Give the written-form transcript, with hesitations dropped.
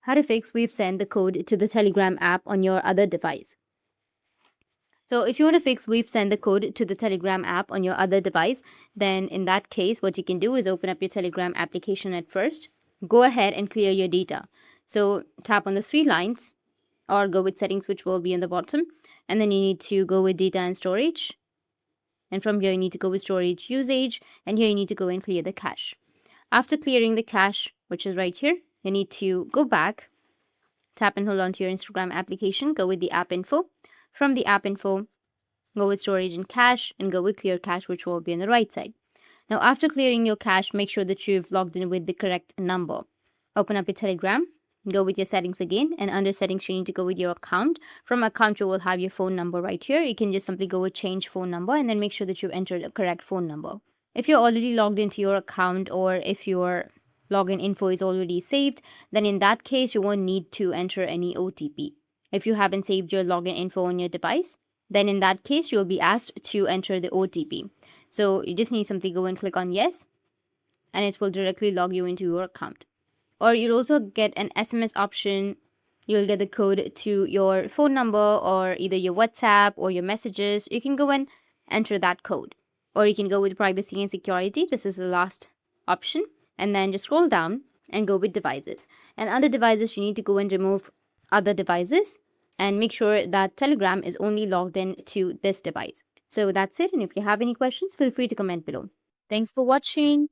how to fix we've sent the code to the Telegram app on your other device. So if you want to fix we've sent the code to the Telegram app on your other device, then in that case, what you can do is open up your Telegram application at first. Go ahead and clear your data. So tap on the three lines or go with settings, which will be on the bottom. And then you need to go with data and storage. And from here, you need to go with storage usage. And here you need to go and clear the cache. After clearing the cache, which is right here, you need to go back, tap and hold on to your Instagram application, go with the app info. From the app info, go with storage and cache, and go with clear cache, which will be on the right side. Now, after clearing your cache, make sure that you've logged in with the correct number. Open up your Telegram, go with your settings again, and under settings, you need to go with your account. From account, you will have your phone number right here. You can just simply go with change phone number and then make sure that you've entered the correct phone number. If you're already logged into your account or if your login info is already saved, then in that case, you won't need to enter any OTP. If you haven't saved your login info on your device, then in that case, you'll be asked to enter the OTP. So you just need simply go and click on yes, and it will directly log you into your account. Or you'll also get an SMS option. You'll get the code to your phone number or either your WhatsApp or your messages. You can go and enter that code. Or you can go with privacy and security. This is the last option. And then just scroll down and go with devices. And under devices, you need to go and remove other devices and make sure that Telegram is only logged in to this device. So that's it. And if you have any questions, feel free to comment below. Thanks for watching.